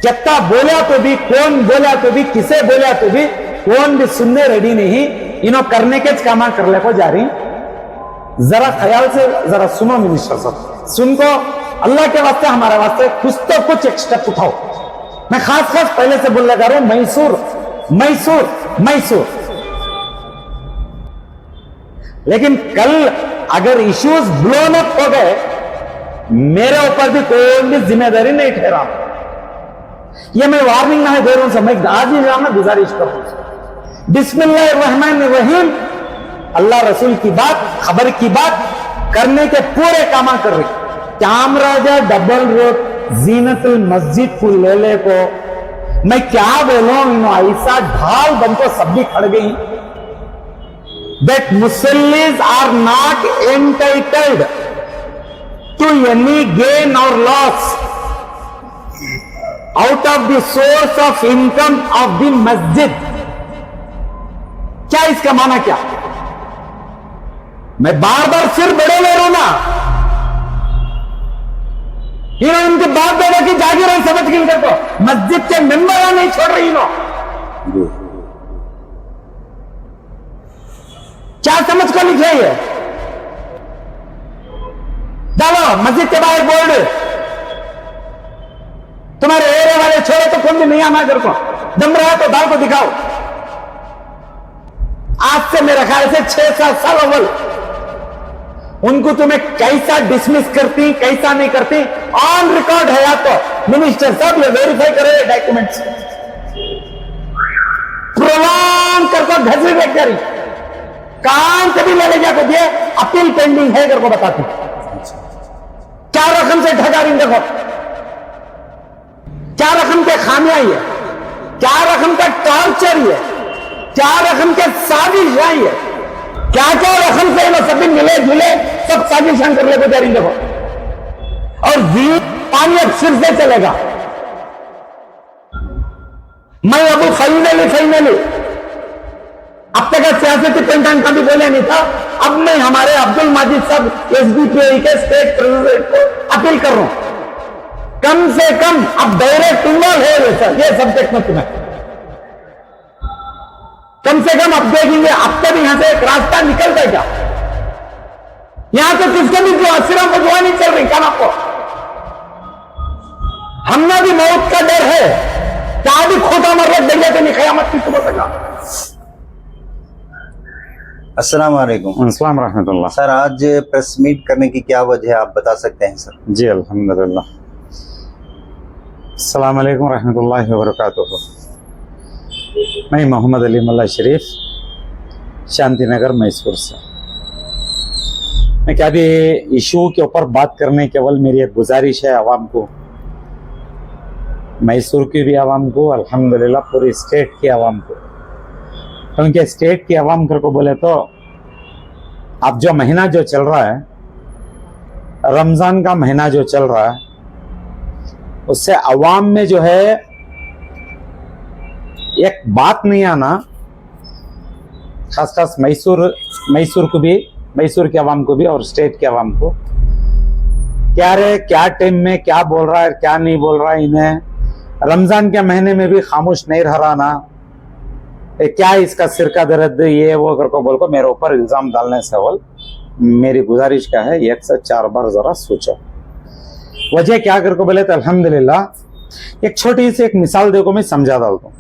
कितना बोला तो भी, कौन बोला तो भी, किसे बोला तो भी, कौन भी सुनने रेडी नहीं। इन्हों करने के कामा कर ले को जा रही। जरा ख्याल से जरा सुनो मिनिस्टर साहब, सुन को अल्लाह के वास्ते हमारे वास्ते कुछ तो कुछ एक स्टेप उठाओ। मैं खास पहले से बोलने जा रहा हूं, मैसूर मैसूर मैसूर। लेकिन कल अगर इश्यूज ब्लोन अप हो गए, मेरे ऊपर भी कोई भी जिम्मेदारी नहीं ठहरा। ये मैं वार्निंग नहीं दे रहा हूं, मैं आज ही मैं गुजारिश कर रहा हूं। बिस्मिल्लाहिर्रहमानिर्रहीम। अल्लाह रसूल की बात, खबर की बात करने के पूरे कामा कर रही। कामराजा डबल रोड जीनतुल मस्जिद को ले को मैं क्या बोलूं, ऐसा ढाल बन को सब भी खड़ गई। That musallis are not entitled to any gain or loss out of the source of income of the masjid. क्या इसका माना क्या? मैं बार बार सिर बड़े ले रहा हूं ना, इनके बाप दादा की जागीर है, समझ गई इनको मस्जिद के मेंबर नहीं छोड़ रही। इनो क्या समझ को लिखे है? डालो मस्जिद के बाहर बोर्ड, तुम्हारे एरिया वाले छोड़े तो कौन भी नहीं आना घर को, दम रहा तो दाल को दिखाओ। आज से मेरे ख्याल से 6-7 साल अव्वल उनको तुम्हें कैसा डिसमिस करती, कैसा नहीं करती, ऑन रिकॉर्ड है। या तो मिनिस्टर साहब ये वेरीफाई करे डॉक्यूमेंट्स, प्रोलॉन्ग करके घसरी देख करी काम कभी ले जाकर दिए, अपील पेंडिंग है घर को बताती। क्या रकम से ठगा रही, देखो क्या रकम के खामियां है, क्या रकम का टॉर्चर है, क्या रकम के साजिश है, क्या क्या रकम से सभी मिले जुले सब साजिशां कर ले जा रही। देखो और पानी अब सिर से चलेगा। मैं अब फाइनली अब तक सियासती पेंटान कभी बोले नहीं था। अब मैं हमारे अब्दुल माजिद साहब एसडीपीआई के स्टेट प्रेसिडेंट को अपील कर रहा हूं, कम से कम अब डायरेक्ट इन्वॉल्व है सर ये सब्जेक्ट में। तुम्हें कम से कम अब देखेंगे अब तक यहां से एक रास्ता निकलता है क्या? यहां तो किसके भी जो सिर्फ दुआ नहीं चल रही क्या आपको? हमने भी मौत का डर है, क्या भी खोटा मरद देंगे तो नहीं कयामत की सुबह तक। अस्सलाम वालेकुम। अस्सलाम रहमतुल्लाह। सर आज प्रेस मीट करने की क्या वजह है, आप बता सकते हैं सर? जी अल्हम्दुलिल्लाह। अस्सलाम वालेकुम रहमतुल्लाहि व बरकातुहू। मैं मोहम्मद अली मल्ला शरीफ, शांति नगर मैसूर से। मैं क्या भी इशू के ऊपर बात करने केवल मेरी एक गुजारिश है आवाम को, मैसूर की भी आवाम को, अल्हम्दुलिल्लाह पूरी स्टेट की आवाम को। क्योंकि स्टेट की आवाम कर को बोले तो अब जो महीना जो चल रहा है, रमज़ान का महीना जो चल रहा है, उससे अवाम में जो है एक बात नहीं आना, खास मैसूर को भी, मैसूर के अवाम को भी और स्टेट के अवाम को, क्या रे क्या टाइम में क्या बोल रहा है क्या नहीं बोल रहा है, इन्हें रमज़ान के महीने में भी खामोश नहीं रहना, क्या इसका सिर का दर्द ये वो कर को बोल को मेरे ऊपर इल्ज़ाम डालने से अव्वल मेरी गुजारिश क्या है, 1 से 4 बार जरा सोचो वजह क्या कर को बोले तो अल्हम्दुलिल्लाह एक छोटी सी एक मिसाल देखो मैं समझा डालता हूँ।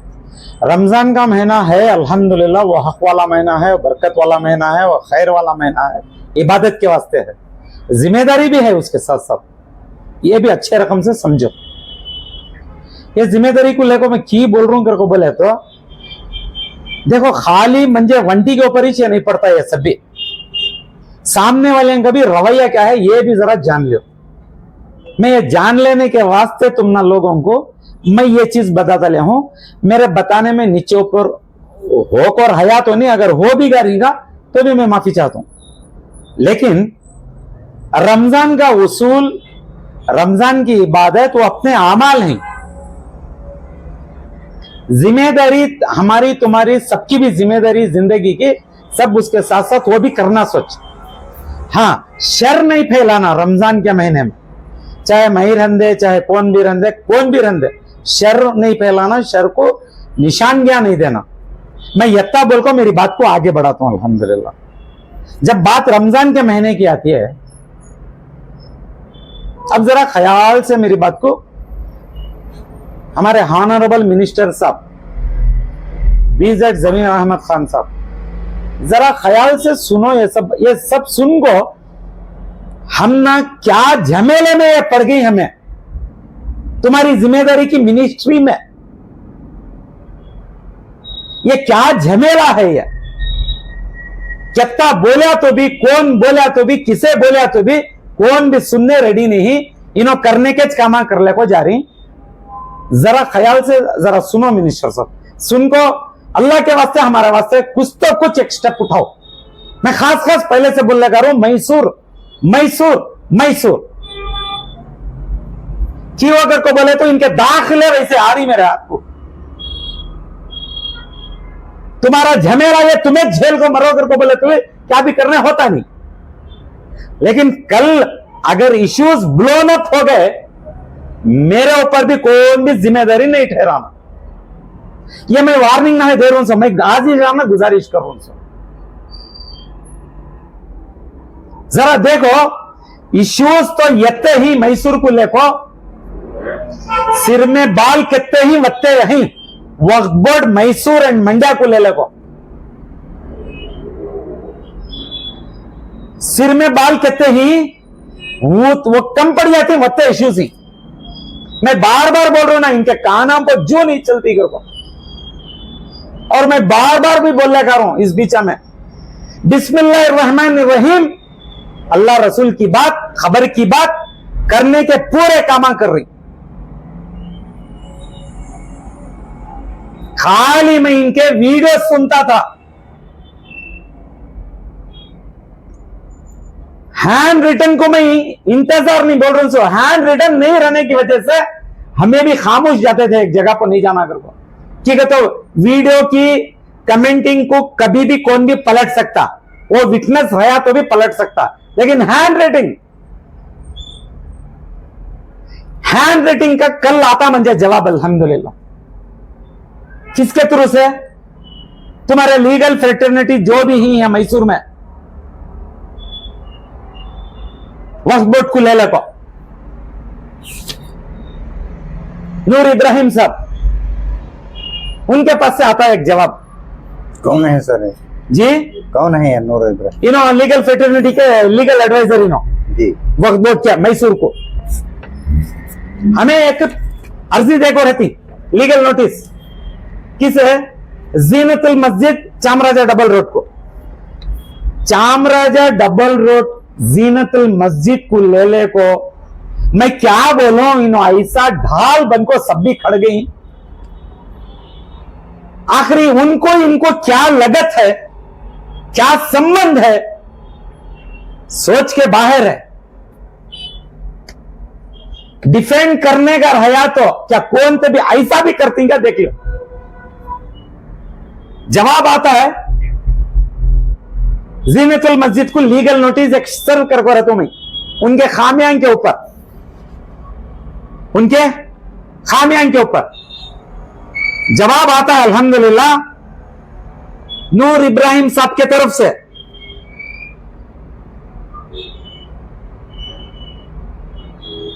रमज़ान का महीना है, अल्हम्दुलिल्लाह वो हक वाला महीना है, बरकत वाला महीना है, वो खैर वाला महीना है, इबादत के वास्ते है, जिम्मेदारी भी है उसके साथ साथ। ये भी अच्छे रकम से समझो। ये जिम्मेदारी को लेकर मैं की बोल रहा हूँ कर को बोले तो देखो खाली मंजे वंटी के ऊपर ही नहीं पड़ता, ये सब भी सामने वाले का भी रवैया क्या है ये भी जरा जान लो। मैं ये जान लेने के वास्ते तुम ना लोगों को मैं ये चीज बताता ले हूं, मेरे बताने में नीचे ऊपर होक और हया तो नहीं, अगर हो भी करेगा तो भी मैं माफी चाहता हूं। लेकिन रमजान का उसूल, रमजान की इबादत वो अपने आमाल हैं, जिम्मेदारी हमारी तुम्हारी सबकी भी जिम्मेदारी जिंदगी की, सब उसके साथ साथ वो भी करना सोच। हाँ शर नहीं फैलाना रमजान के महीने में, चाहे मही रंदे चाहे कौन भी रंदे शर नहीं फैलाना, शर को निशानगियां नहीं देना। मैं यत्ता बोल को मेरी बात को आगे बढ़ाता हूं अल्हम्दुलिल्लाह। जब बात रमजान के महीने की आती है, अब जरा ख्याल से मेरी बात को हमारे ऑनरेबल मिनिस्टर साहब बीजेड जमीन अहमद खान साहब, जरा ख्याल से सुनो। ये सब सुन को हम ना क्या झमेले में ये पड़ गई हमें तुम्हारी जिम्मेदारी की मिनिस्ट्री में। ये क्या झमेला है ये? कितना बोला तो भी, कौन बोला तो भी, किसे बोला तो भी कौन भी सुनने रेडी नहीं। इन्हों करने के कामा कर ले को जा रही। जरा ख्याल से जरा सुनो मिनिस्टर साहब, सुन को अल्लाह के वास्ते हमारे वास्ते कुछ तो कुछ एक स्टेप उठाओ। मैं खास पहले से बोलने का रहा हूं, मैसूर मैसूर मैसूर क्यों अगर को बोले तो इनके दाखिले वैसे आ रही मेरे हाथ को। तुम्हारा झमेला ये तुम्हें झेल को मरो अगर को बोले तुम्हें क्या भी करने होता नहीं। लेकिन कल अगर इश्यूज ब्लोन अप हो गए, मेरे ऊपर भी कोई भी जिम्मेदारी नहीं ठहराना। ये मैं वार्निंग ना दे रहा हूं, मैं आज ही जाना गुजारिश कर रहा हूं। जरा देखो, इश्यूज तो यत्ते ही मैसूर को लेको, सिर में बाल कितने ही वत्ते रही वक्फ बोर्ड मैसूर एंड मंड्या को ले लेको। सिर में बाल कितने ही वो कम पड़ जाते वत्ते इश्यूज ही। मैं बार बार बोल रहा हूं ना, इनके कानों पर जो नहीं चलती कर को। और मैं बार बार भी बोलने कर रहा हूं इस बीच में, बिस्मिल्लाहिर्रहमानिर्रहीम, अल्लाह रसूल की बात, खबर की बात करने के पूरे कामा कर रही। खाली मैं इनके वीडियो सुनता था। हैंड रिटन को मैं इंतजार नहीं बोल रहा हूं, हैंड रिटन नहीं रहने की वजह से हमें भी खामोश जाते थे, एक जगह पर नहीं जाना कर को। ठीक है, तो वीडियो की कमेंटिंग को कभी भी कौन भी पलट सकता, वो विटनेस रहा तो भी पलट सकता। लेकिन हैंड रेटिंग का कल आता मुझे जवाब अल्हम्दुलिल्लाह। किसके थ्रू से? तुम्हारे लीगल फ्रेटर्निटी जो भी ही है मैसूर में, वक्फ बोर्ड को ले लो, नूर इब्राहिम साहब, उनके पास से आता है एक जवाब। कौन है सर? जी कौन है नूर इब्राहिम? इनो लीगल फ्रेटर्निटी के लीगल एडवाइजर इनो जी, वक्फ बोर्ड क्या मैसूर को। हमें एक अर्जी देखो रहती, लीगल नोटिस किस है? जीनतुल मस्जिद चामराजा डबल रोड को, चामराजा डबल रोड जीनतुल मस्जिद को ले को मैं क्या बोलूं, इनो ऐसा ढाल बन को सब भी खड़ गई। आखिरी उनको इनको क्या लगत है, क्या संबंध है, सोच के बाहर है। डिफेंड करने का रहा तो क्या कौन तो भी ऐसा भी करती क्या? देख लो, जवाब आता है जीनतुल मस्जिद को लीगल नोटिस एक सर्व करको रहता हूं मैं, उनके खामियां के ऊपर, उनके खामियां के ऊपर जवाब आता है अल्हम्दुलिल्लाह नूर इब्राहिम साहब के तरफ से।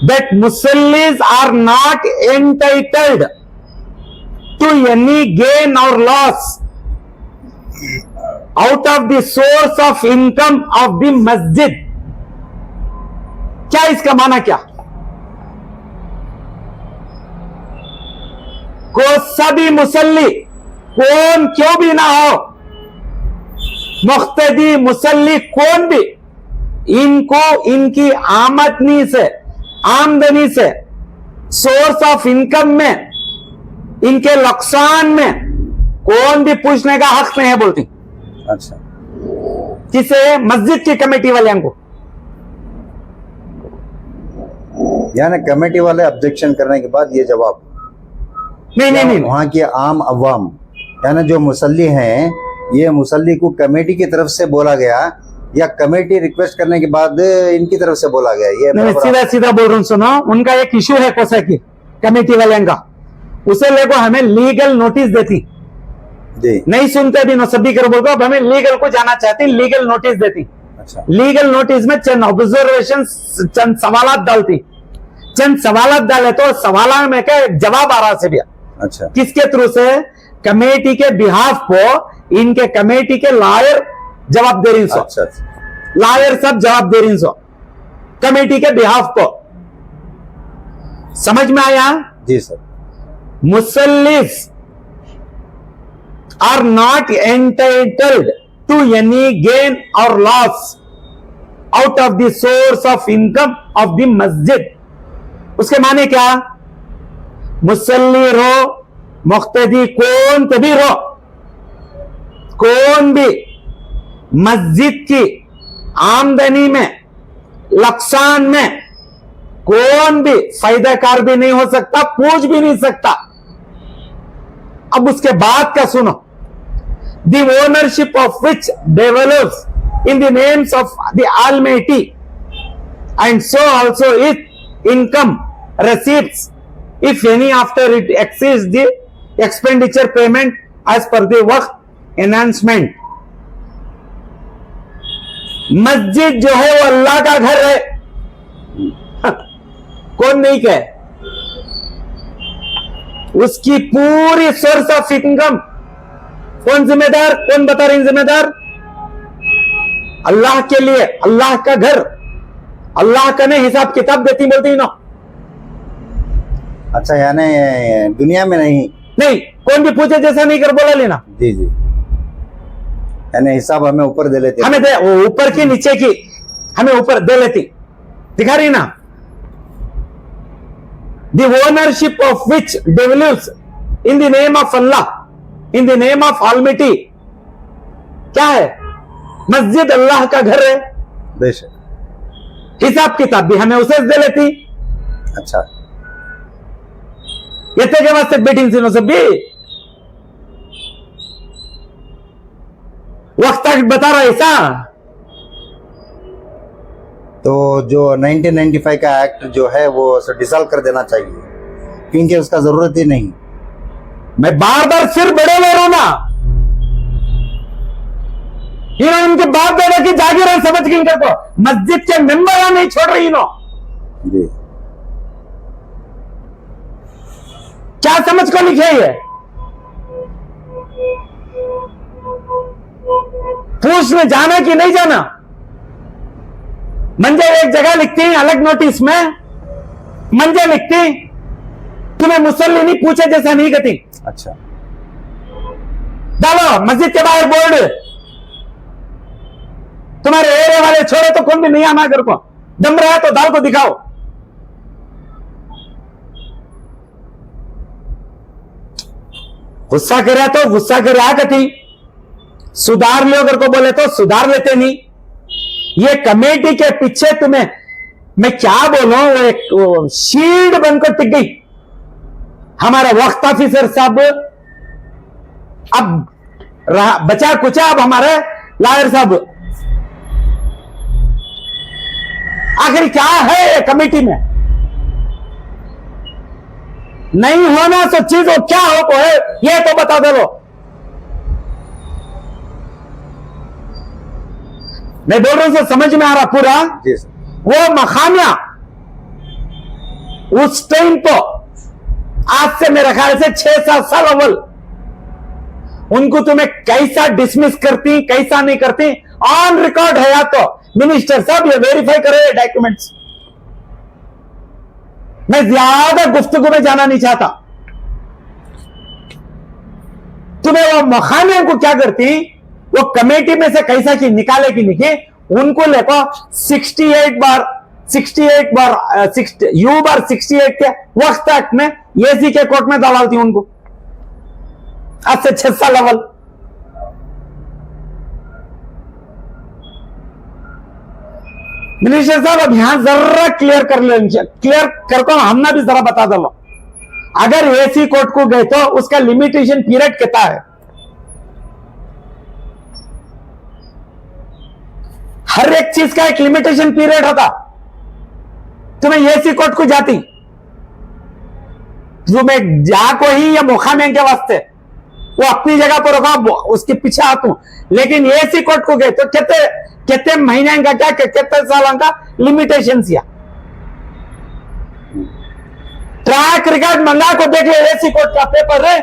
that Musallis are not entitled to any gain or loss out of the source of income of the masjid। क्या इसका माना क्या? को सभी मुसल्ली, कौन क्यों भी ना हो, मुख्तदी मुसल्ली कौन भी, इनको इनकी आमदनी से सोर्स ऑफ इनकम में, इनके नुकसान में कौन भी पूछने का हक नहीं है बोलती। अच्छा, किसे? मस्जिद की कमेटी वाले को। यानी कमेटी वाले ऑब्जेक्शन करने के बाद ये जवाब नहीं वहां की आम अवाम यानी जो मुसल्ली हैं, ये मुसल्ली को कमेटी की तरफ से बोला गया या कमेटी रिक्वेस्ट करने के बाद इनकी तरफ से बोला गया? ये नहीं, सीधा सीधा बोल रहा हूं, सुनो। उनका एक इश्यू है कोसा की कमेटी वाले का, उसे लेको हमें लीगल नोटिस देती, जी। नहीं सुनते भी नौसबी कर बोलते, अब हमें लीगल को जाना चाहती, लीगल नोटिस देती। अच्छा। लीगल नोटिस में चंद ऑब्जर्वेशन, चंद सवालात डालती, चंद सवालात डाले तो सवाल में क्या जवाब आ रहा से भैया। अच्छा। किसके थ्रू से? कमेटी के बिहाफ को इनके कमेटी के लॉयर जवाब दे रही सो, अच्छा। लॉयर सब जवाब दे रही सो कमेटी के बिहाफ को। समझ में आया? जी sir. मुसल्लिस are not entitled to any gain or loss out of the source of income of the masjid। उसके माने क्या? मुसल्ली रो, मुक्तदी कौन तभी रो, कौन भी मस्जिद की आमदनी में, लक्सान में कौन भी फायदाकार भी नहीं हो सकता, पूछ भी नहीं सकता। अब उसके बाद का सुनो, the ownership of which develops in the names of the Almighty, and so also its income receipts, if any, after it exceeds the expenditure payment as per the वक्त enhancement। मस्जिद जो है वो अल्लाह का घर है, कौन नहीं कहे? उसकी पूरी सोर्स ऑफ इनकम कौन जिम्मेदार? कौन बता रही जिम्मेदार? अल्लाह के लिए, अल्लाह का घर, अल्लाह का ने हिसाब किताब देती बोलती ना। अच्छा, यानी दुनिया में नहीं? नहीं, कौन भी पूछे जैसा नहीं कर बोला लेना। जी जी, यानी हिसाब हमें ऊपर दे लेते, हमें दे, वो ऊपर की नीचे की हमें ऊपर दे लेती, दिखा रही ना। The ownership of which develops in the name of Allah, in the name of Almighty। क्या है? मस्जिद अल्लाह का घर है, बेशक। हिसाब किताब भी हमें उसे दे लेती। अच्छा, येते के वास्ते बेटिंग सिनो सब भी वक्त तक बता रहा ऐसा। तो जो 1995 का एक्ट जो है वो डिसॉल्व कर देना चाहिए, क्योंकि उसका जरूरत ही नहीं। मैं बार बार सिर बड़े ले रहा हूं ना, ये उनके बाप दादा की जागीर है, समझ के इनको मस्जिद के मेंबर नहीं छोड़ रही नो। जी, क्या समझ को लिखे है? पूछने जाना कि नहीं जाना? मंजे एक जगह लिखती हैं अलग नोटिस में, मंजे लिखती तुम्हें मुसल्ली नहीं पूछे जैसा नहीं कहती। अच्छा, डालो मस्जिद के बाहर बोर्ड, तुम्हारे एरिया वाले छोड़े तो कौन भी नहीं आना, घर को दम रहा है तो दाल को दिखाओ। गुस्सा करे तो गुस्सा करे आ कथी, सुधार लो अगर को बोले तो सुधार लेते नहीं। ये कमेटी के पीछे तुम्हें मैं क्या बोलूं, वो एक शील्ड बनकर टिक गई। हमारा वक्त ऑफिसर साहब अब बचा कुचा, अब हमारे लॉयर साहब आखिर क्या है कमेटी में? नहीं होना तो चीज हो, क्या हो को है ये तो बता दे लो। मैं बोल रहा हूं समझ में आ रहा पूरा? जी सर। वो मखानिया उस टाइम तो आज से मेरे ख्याल से 6-7 साल अव्वल उनको तुम्हें कैसा डिसमिस करती, कैसा नहीं करती, ऑन रिकॉर्ड है। या तो मिनिस्टर साहब ये वेरीफाई करे डॉक्यूमेंट्स। मैं ज्यादा गुफ्तगू में जाना नहीं चाहता। तुम्हें वो मखानिया को क्या करती, वो कमेटी में से कैसा की निकाले की निके, उनको लेको 68 बार 68 के वक्त तक में एसी के कोर्ट में दलालती उनको, आज से 6 साल अव्वल। मिनिस्टर साहब अब यहां जरा क्लियर कर ले, क्लियर करता हूं, हमने भी जरा बता दो। अगर एसी कोर्ट को गए तो उसका लिमिटेशन पीरियड कितना है? हर एक चीज का एक लिमिटेशन पीरियड होता। तुम्हें एसी कोर्ट को जाती तुम्हें जाको ही या मुखामे के वास्ते वो अपनी जगह पर होगा, उसके पीछे आता हूं। लेकिन एसी कोर्ट को गए तो कितने कितने महीने का क्या कितने सालों का लिमिटेशन या ट्रैक रिकॉर्ड मंगा को देख ले, एसी कोर्ट का पेपर है,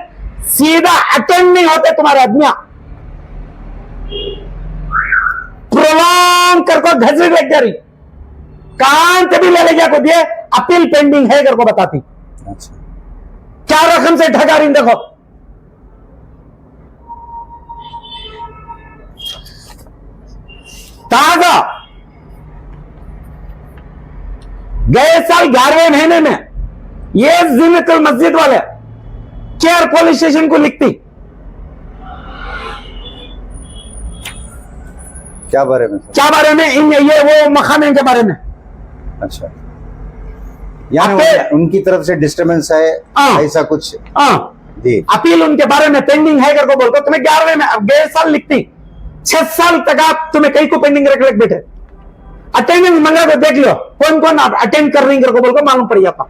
सीधा अटेंड नहीं होते तुम्हारे आदमिया, प्रोलॉन्ग करको घसरी लग जा रही, कान तभी ले गया को दिए, अपील पेंडिंग है करको बताती। अच्छा, क्या रकम से ठगा रही देखो। ताजा गए साल 11वें महीने में ये जिन्नतुल मस्जिद वाले केयर पुलिस स्टेशन को लिखती, क्या बारे में? क्या बारे में? इन ये वो मखाने के बारे में। अच्छा, यानी अपील- उनकी तरफ से डिस्टर्बेंस है, हाँ। ऐसा कुछ हाँ, जी। अपील उनके बारे में पेंडिंग है करको बोलते, तुम्हें 11वें में अब गए साल लिखती, 6 साल तक आप तुम्हें कहीं को पेंडिंग रख बैठे, अटेंडेंस मंगा को देख लो कौन कौन आप अटेंड कर रही करको बोलकर मालूम पड़ जाता।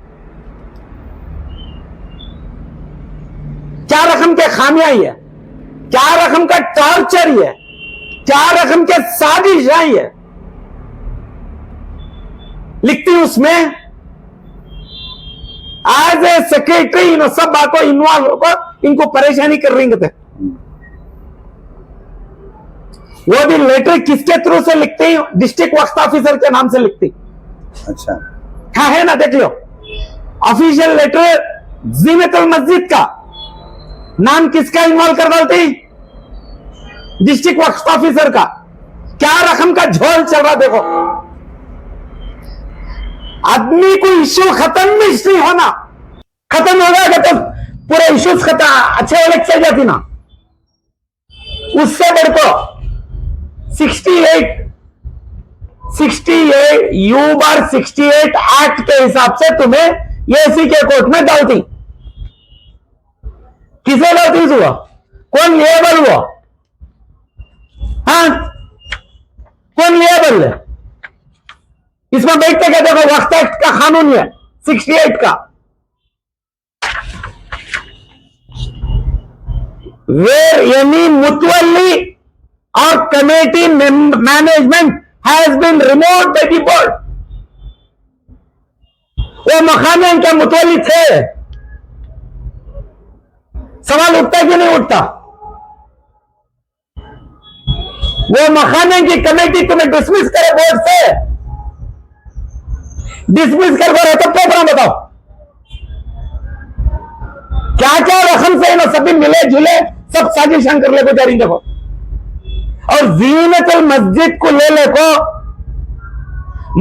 क्या रकम के खामियां ही है, क्या रकम का टॉर्चर ही है, क्या रकम के साजिश है, लिखती उसमें एज ए सेक्रेटरी इन सब बातों इन्वॉल्व होकर इनको परेशानी कर रही थे। वो भी लेटर किसके थ्रू से लिखते हैं? डिस्ट्रिक्ट वक्फ ऑफिसर के नाम से लिखती। अच्छा, हाँ है ना, देख लो ऑफिशियल लेटर जीनतुल मस्जिद का नाम किसका इन्वॉल्व कर डालती? डिस्ट्रिक्ट वक्फ ऑफिसर का। क्या रकम का झोल चल रहा देखो। आदमी को इश्यू खत्म नहीं होना, खत्म हो गया तो पूरे इश्यूज खत्म अच्छे वाले चल जाती ना। उससे बढ़कर 68 U/68 एक्ट के हिसाब से तुम्हें एसी के कोर्ट में डालती। किसे डालती हुआ? कौन लिएबल हुआ? हाँ, कौन लिएबल है? इसमें बैठते क्या देखो, वक्फ एक्ट का कानून है 68 का, where any mutawalli or committee management has been removed by the board। वो मखाने के मुतवल्ली थे, सवाल उठता कि नहीं उठता? वो मखाने की कमेटी तुम्हें डिसमिस करे बोर्ड से, डिसमिस कर रहे तो प्रोग्राम बताओ क्या क्या रकम से ना सभी मिले जुले सब साजिश कर ले को जा रही देखो। और जीनतुल मस्जिद को ले ले को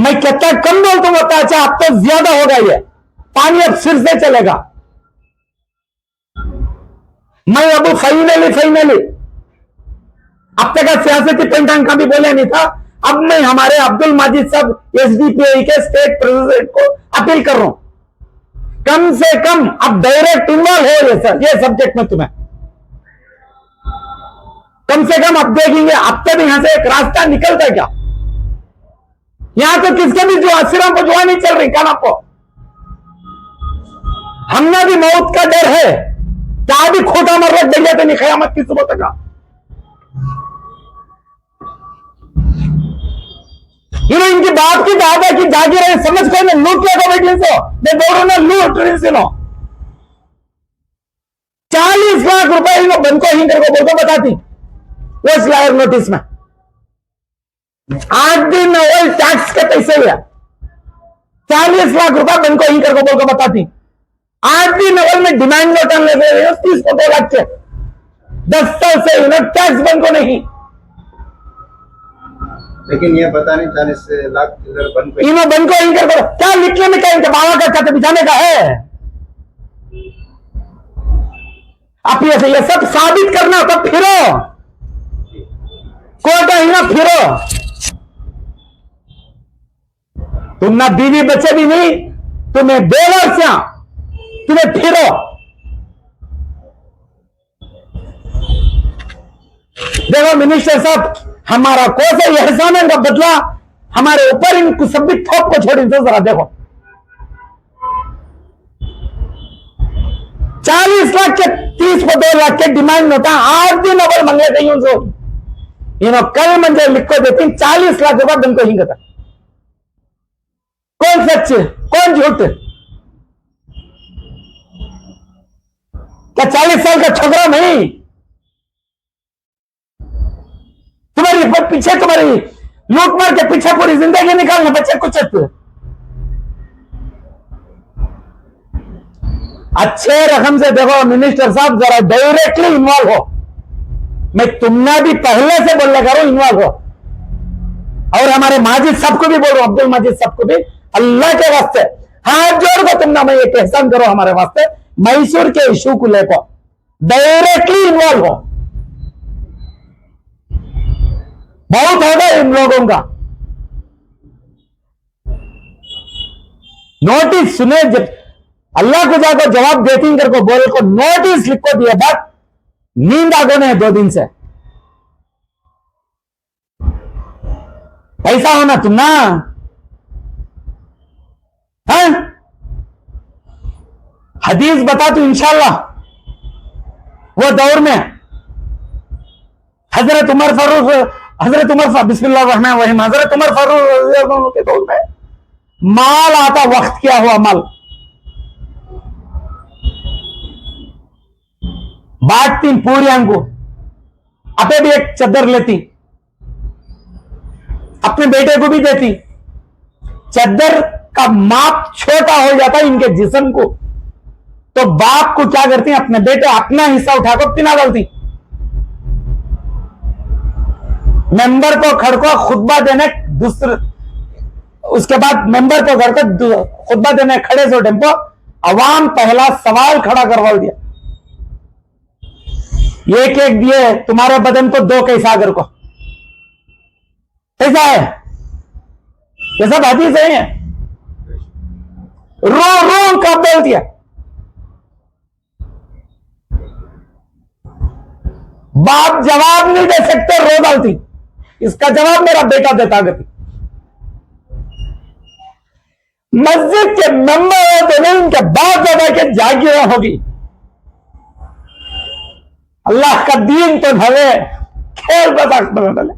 मैं कितना कम बोलता हूं, अच्छा अब तो ज्यादा होगा, ये पानी अब सिर से चलेगा। मैं अब फाइनली अब तक सियासती पेंटांग का भी बोले नहीं था, अब मैं हमारे अब्दुल माजिद साहब SDPI के स्टेट प्रेसिडेंट को अपील कर रहा हूं, कम से कम अब डायरेक्ट इन्वॉल्व हो ये सब्जेक्ट में तुम्हें, कम से कम अब देखेंगे अब तक यहां से एक रास्ता निकलता है क्या? यहां तो किसके भी जो सिरों पर जुआ नहीं चल रही काना को, हमने भी मौत का डर है, क्या भी खोटा मर रख जाते नहीं कयामत की सुबह तक। इनकी बाप की दादा की जागी रहे समझ कर लूट लिया था बेटी से, मैं बोल रहा हूं ना लूट रही से 40 लाख रुपए इनको बंद को ही करके बोलकर बताती उस लायर नोटिस में 8 दिन ऑयल टैक्स के पैसे हुए 40 लाख रुपए बंद को ही करके बोलकर बताती। 8 दिन ऑयल में डिमांड नोटन ले गए 30 को 2 लाख से 10 साल से इन्हें टैक्स बंद को नहीं, लेकिन ये पता नहीं 40 लाख बंद पे इन्हों बंद को ही करके क्या लिखने में क्या इनके बाबा का खाते बिछाने का है? आप ये सब साबित करना तो फिरो कोर्ट ही ना फिरो, तुम ना बीवी बच्चे भी नहीं, तुम्हें बेवर्सियां, तुम्हें फिरो। देखो मिनिस्टर साहब, हमारा कोई से एहसान का बदला हमारे ऊपर इनको सब भी ठोक को छोड़ी तो जरा देखो 40 लाख के 30 को 2 लाख के डिमांड होता, 8 दिन अगर मंगे थे यूं सो कल मंजे लिख को देती 40 लाख रुपया तुमको ही कहता। कौन सच कौन झूठ? क्या 40 साल का छोकरा नहीं? तुम्हारी पीछे तुम्हारी लूट मार के पीछे पूरी जिंदगी निकालना बच्चे कुछ अच्छे रकम से देखो मिनिस्टर साहब, जरा डायरेक्टली इन्वॉल्व हो। मैं तुमने भी पहले से बोलने करो इन्वॉल्व हो। और हमारे माजिद साहब को भी बोलो, अब्दुल माजिद साहब को भी, अल्लाह के वास्ते हाथ जोड़ को तुम ना मैं एक एहसान करो हमारे वास्ते, मैसूर के इशू को लेकर डायरेक्टली इन्वॉल्व हो। बहुत होगा इन लोगों का। नोटिस सुने, जब अल्लाह को जाकर जवाब देती करको बोल को नोटिस लिखो दिया, बात नींद आ गए 2 दिन से। पैसा होना तुम ना है? हदीस बता तू इंशाल्लाह वो दौर में हजरत उमर फारूक बिस्मिल्लाह रहमान रहीम, हजरत उमर फारूक के दौर में माल आता, वक्त क्या हुआ माल बांटती पूरियां को, अपे भी एक चद्दर लेती, अपने बेटे को भी देती। चद्दर का माप छोटा हो जाता इनके जिस्म को, तो बाप को क्या करती, अपने बेटे अपना हिस्सा उठाकर पिना डालती। मेंबर को खड़को खुतबा देने दूसरे, उसके बाद मेंबर को घर को खुतबा देने खड़े से टेम्पो, अवाम पहला सवाल खड़ा करवा दिया, एक एक दिए तुम्हारे बदन को 2 कैसा अगर को कैसा है, ये सब हदीस है। रो रो का बोल दिया। बाप जवाब नहीं दे सकते, रो डालती, इसका जवाब मेरा बेटा देता गति। मस्जिद के मेंबर होते नहीं, उनके बाप दादा के जागीर होगी। अल्लाह का दीन तो ढले, खेल बता डले।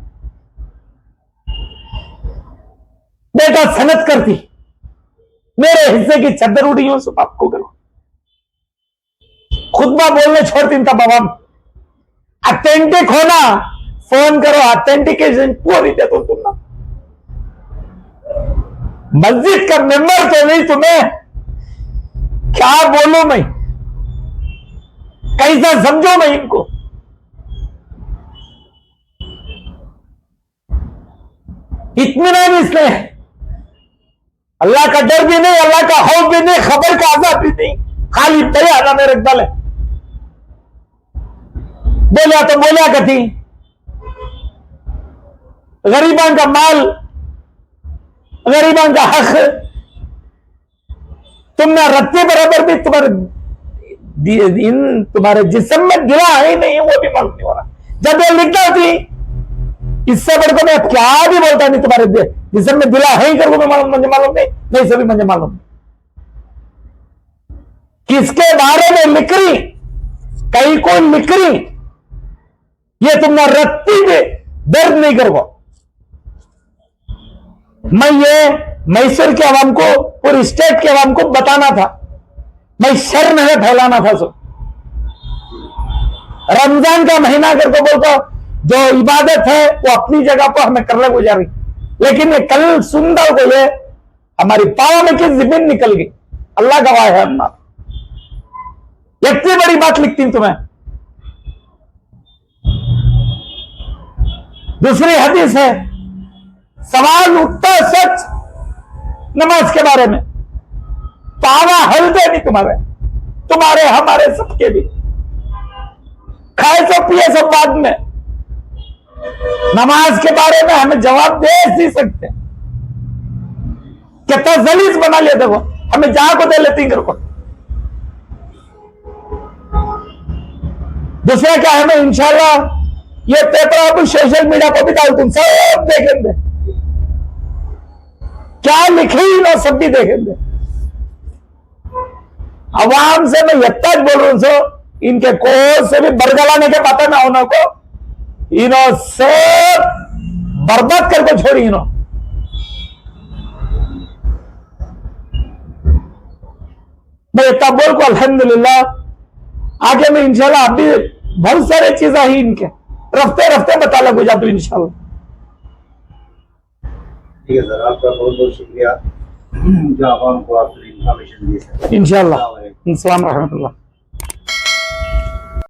बेटा सनत करती, मेरे हिस्से की चद्दर उड़ी हो सो आपको करो, खुतबा बोलने छोड़ती तब अब अथेंटिक होना, फोन करो, अथेंटिकेशन पूरी दे दो तुम ना। मस्जिद का मेंबर तो नहीं, तुम्हें क्या बोलूं मैं, कैसा समझो मैं इनको। इत्मीनान इसलिए है, अल्लाह का डर भी नहीं, अल्लाह का खौफ भी नहीं, खबर का आजाद भी नहीं, खाली बयाना मेरे दल है। बोलिया तो बोलिया कथी, गरीबान का माल, गरीबान का हक तुमने रत्ती बराबर भी तुम्हारे जिस्म में गिरा है नहीं, वो भी मालूम नहीं हो रहा। जब ये लिखता थी, इससे बढ़कर मैं क्या भी बोलता नहीं, तुम्हारे जिस्म में दिला है ही कर, मुझे मालूम नहीं सभी मुझे मालूम। किसके बारे में लिख रही, कहीं को लिख रही, ये तुमने रत्ती में दर्द नहीं करो। मैं ये मैसूर के अवाम को, पूरी स्टेट के अवाम को बताना था, मैं शर नहीं फैलाना था। सो रमजान का महीना करके बोलता, जो इबादत है वो अपनी जगह पर हमें करने को जा रही, लेकिन ये कल सुंदर को ये हमारी पाँव में किस जमीन निकल गई, अल्लाह गवाह है। अम्मा इतनी बड़ी बात लिखती हूं तुम्हें। दूसरी हदीस है, सवाल उठता सच नमाज के बारे में, पावा हलते नहीं तुम्हारे हमारे सबके भी, खाए सब पिए सब बाद में, नमाज के बारे में हमें जवाब दे नहीं सकते। कितना जलीज बना लिया, देखो हमें जहां को दे लेती घर को। दूसरा क्या है, मैं इंशाल्लाह ये पेपर आप सोशल मीडिया पर भी डाल दूं, सब देखेंगे, क्या लिखे ही ना सब भी देखेंगे। अवाम से मैं यत्ता बोल रहा हूं सो इनके कोस से भी बरगलाने के पता ना होना को इनो सब बर्बाद करके छोड़ी इनो। मैं इतना बोल को अल्हम्दुलिल्लाह आगे में इंशाल्लाह अभी बहुत सारे चीजें ही इनके रफ्ते रफ्ते बता लगू जाते इंशाल्लाह। ठीक है सर, आपका बहुत बहुत शुक्रिया जो आवाम को आपने इंफॉर्मेशन दी सर। इंशाल्लाह। अस्सलाम रहमतुल्लाह।